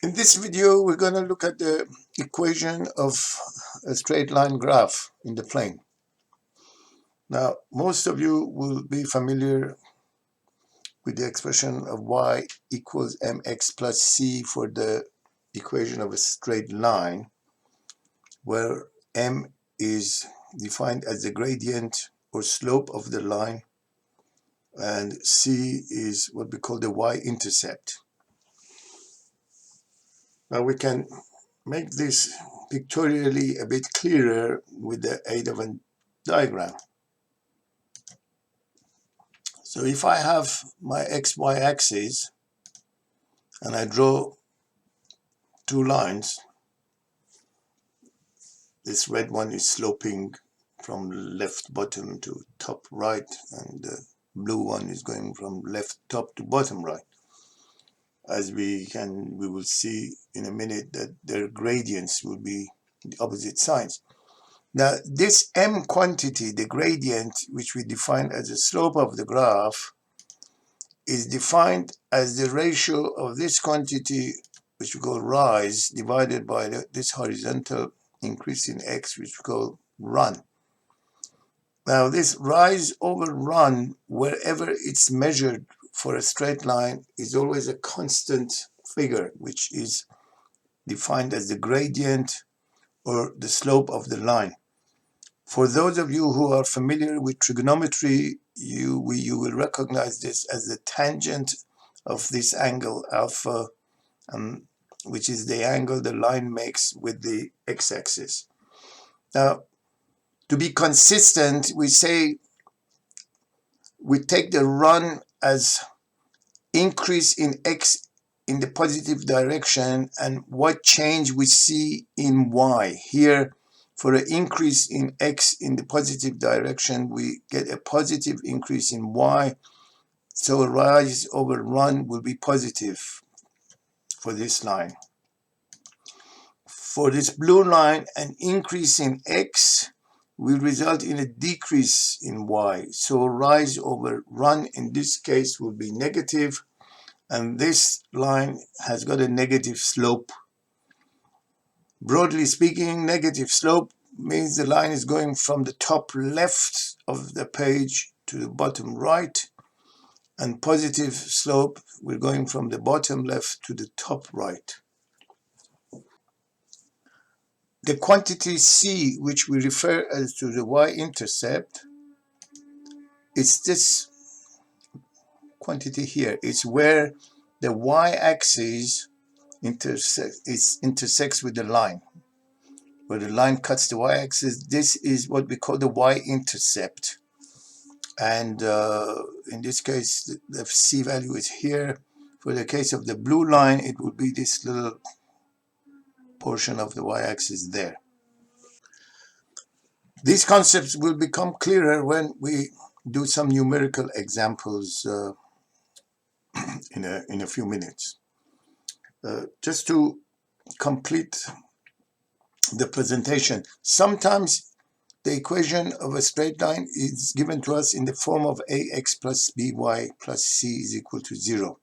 In this video, we're going to look at the equation of a straight line graph in the plane. Now, most of you will be familiar with the expression of y equals mx plus c for the equation of a straight line, where m is defined as the gradient or slope of the line, and c is what we call the y-intercept. Now we can make this pictorially a bit clearer with the aid of a diagram. So if I have my xy axis and I draw two lines, this red one is sloping from left bottom to top right, and the blue one is going from left top to bottom right. As we will see in a minute that their gradients will be the opposite sides. Now, this m quantity, the gradient, which we define as the slope of the graph, is defined as the ratio of this quantity, which we call rise, divided by this horizontal increase in x, which we call run. Now, this rise over run, wherever it's measured for a straight line, is always a constant figure, which is defined as the gradient or the slope of the line. For those of you who are familiar with trigonometry, you will recognize this as the tangent of this angle alpha, which is the angle the line makes with the x-axis. Now, to be consistent, we say we take the run as increase in x in the positive direction, and what change we see in y. Here, for an increase in x in the positive direction, we get a positive increase in y. So rise over run will be positive for this line. For this blue line, an increase in x will result in a decrease in y. So rise over run in this case will be negative, and this line has got a negative slope. Broadly speaking, negative slope means the line is going from the top left of the page to the bottom right, and positive slope, we're going from the bottom left to the top right. The quantity c, which we refer as to the y-intercept, is this quantity here. It's where the y-axis intersects with the line. Where the line cuts the y-axis, this is what we call the y-intercept. And in this case, the c value is here. For the case of the blue line, it would be this little portion of the y-axis there. These concepts will become clearer when we do some numerical examples in a few minutes. Just to complete the presentation, sometimes the equation of a straight line is given to us in the form of ax plus by plus c is equal to 0.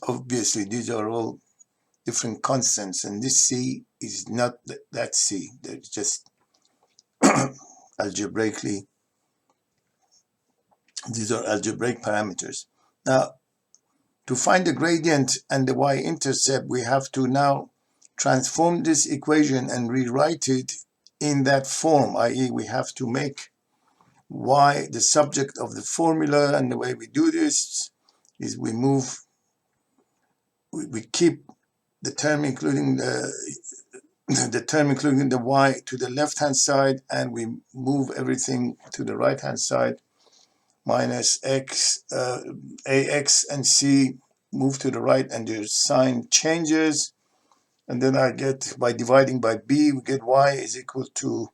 Obviously, these are all different constants, and this c is not that c. They're just algebraically, these are algebraic parameters. Now, to find the gradient and the y-intercept, we have to now transform this equation and rewrite it in that form, i.e. we have to make y the subject of the formula, and the way we do this is we keep the term including the term including the y to the left hand side, and we move everything to the right hand side. Minus x, ax and c move to the right, and their sign changes. And then I get, by dividing by b, we get y is equal to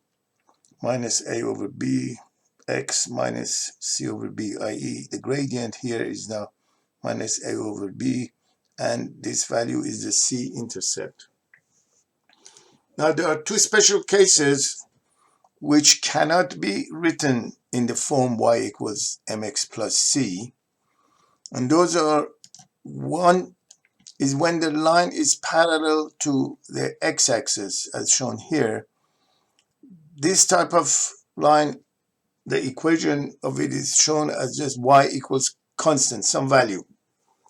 minus a over b, x minus c over b, i.e. the gradient here is now minus a over b, and this value is the c-intercept. Now, there are two special cases which cannot be written in the form y equals mx plus c, and those are, one is when the line is parallel to the x-axis, as shown here. This type of line, the equation of it is shown as just y equals constant, some value.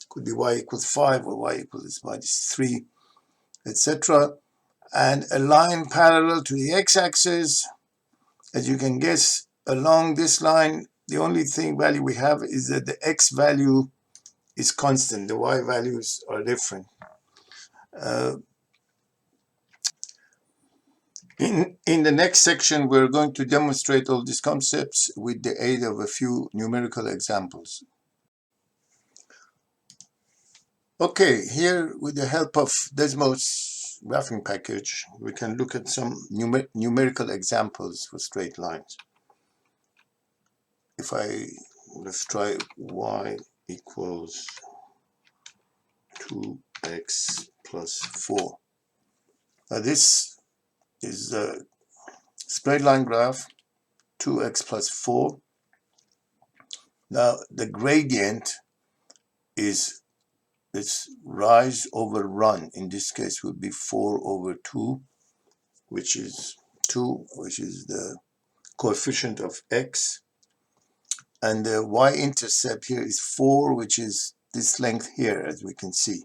Could be y equals 5 or y equals -3, etc. And a line parallel to the x-axis, as you can guess, along this line, the only value we have is that the x value is constant. The y values are different. In the next section, we're going to demonstrate all these concepts with the aid of a few numerical examples. Okay, here with the help of Desmos graphing package, we can look at some numerical examples for straight lines. Let's try y equals 2x plus 4. Now this is a straight line graph, 2x plus 4. Now the gradient is this rise over run. In this case would be 4 over 2, which is 2, which is the coefficient of x. And the y-intercept here is 4, which is this length here, as we can see.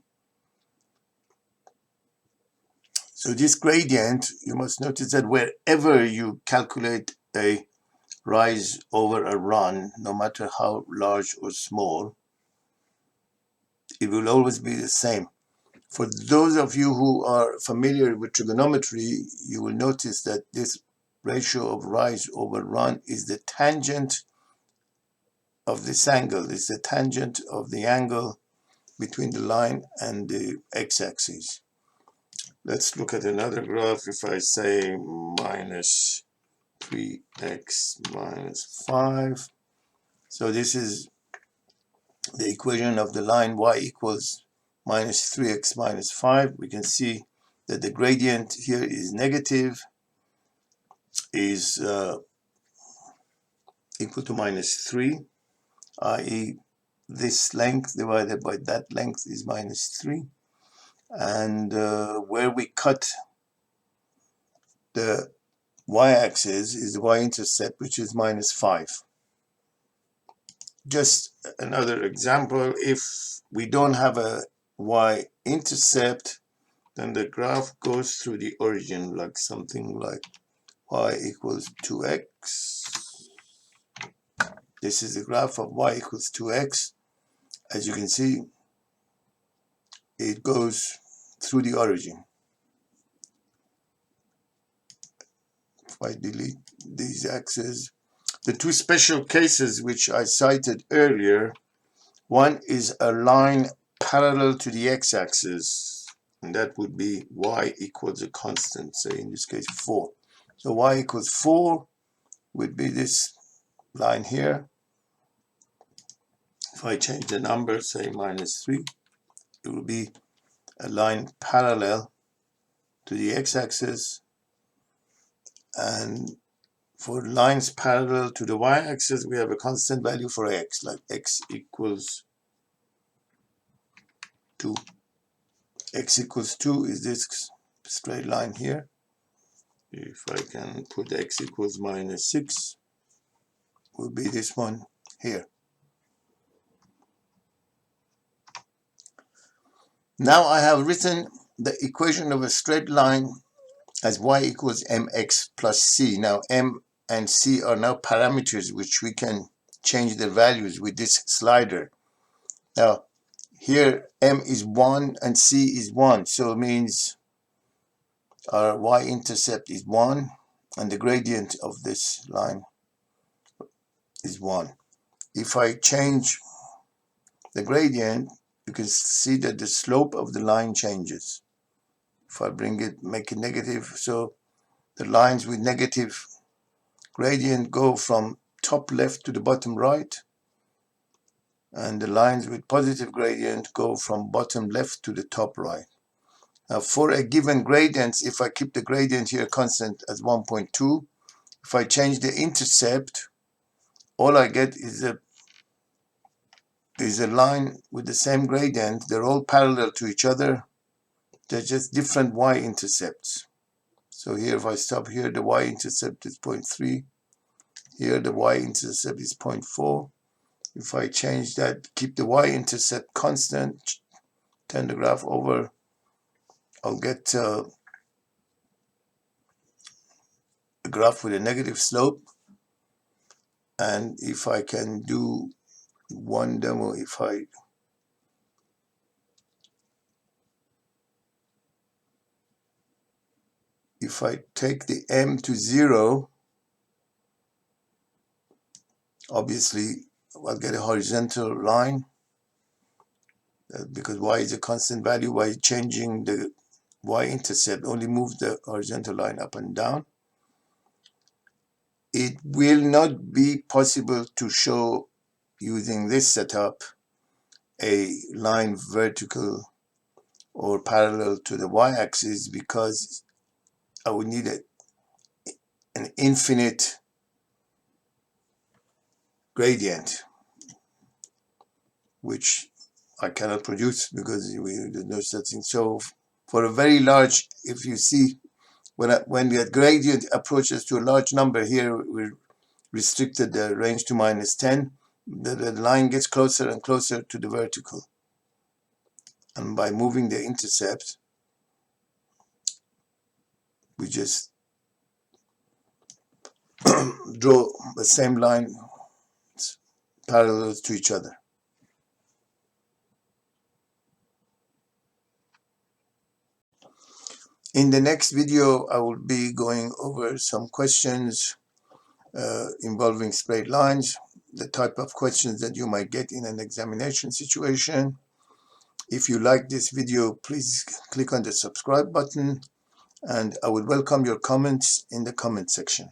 So this gradient, you must notice that wherever you calculate a rise over a run, no matter how large or small, it will always be the same. For those of you who are familiar with trigonometry, you will notice that this ratio of rise over run is the tangent of this angle, is the tangent of the angle between the line and the x-axis. Let's look at another graph. If I say minus 3x minus 5, so this is the equation of the line y equals minus 3x minus 5. We can see that the gradient here is negative, is equal to minus 3, i.e. this length divided by that length is minus 3. And where we cut the y-axis is the y-intercept, which is minus 5. Just another example, if we don't have a y-intercept, then the graph goes through the origin, like something like y equals 2x. This is the graph of y equals 2x. As you can see, it goes through the origin. If I delete these axes, the two special cases which I cited earlier, one is a line parallel to the x-axis, and that would be y equals a constant, say in this case 4. So y equals 4 would be this line here. If I change the number, say minus 3, it will be a line parallel to the x-axis. And for lines parallel to the y-axis, we have a constant value for x, like x equals 2. X equals 2 is this straight line here. If I can put x equals minus 6, will be this one here. Now I have written the equation of a straight line as y equals mx plus c. Now m and c are now parameters which we can change their values with this slider. Now here m is 1 and c is 1, so it means our y-intercept is 1 and the gradient of this line is 1. If I change the gradient, you can see that the slope of the line changes. If I make it negative, so the lines with negative gradient go from top left to the bottom right, and the lines with positive gradient go from bottom left to the top right. Now for a given gradient, if I keep the gradient here constant as 1.2, if I change the intercept, all I get is a is a line with the same gradient. They're all parallel to each other. They're just different y-intercepts. So here, if I stop here, the y-intercept is 0.3. Here, the y-intercept is 0.4. If I change that, keep the y-intercept constant, turn the graph over, I'll get a graph with a negative slope. And if I can do one demo, if I take the m to 0, obviously I'll get a horizontal line because y is a constant value. By changing the y-intercept, only move the horizontal line up and down. It will not be possible to show using this setup a line vertical or parallel to the y-axis because I would need an infinite gradient, which I cannot produce because there's no such thing. So for a very large, if you see, when the gradient approaches to a large number, here we restricted the range to -10, the line gets closer and closer to the vertical. And by moving the intercept, we just draw the same line parallel to each other. In the next video, I will be going over some questions involving straight lines, the type of questions that you might get in an examination situation. If you like this video, please click on the subscribe button, and I would welcome your comments in the comment section.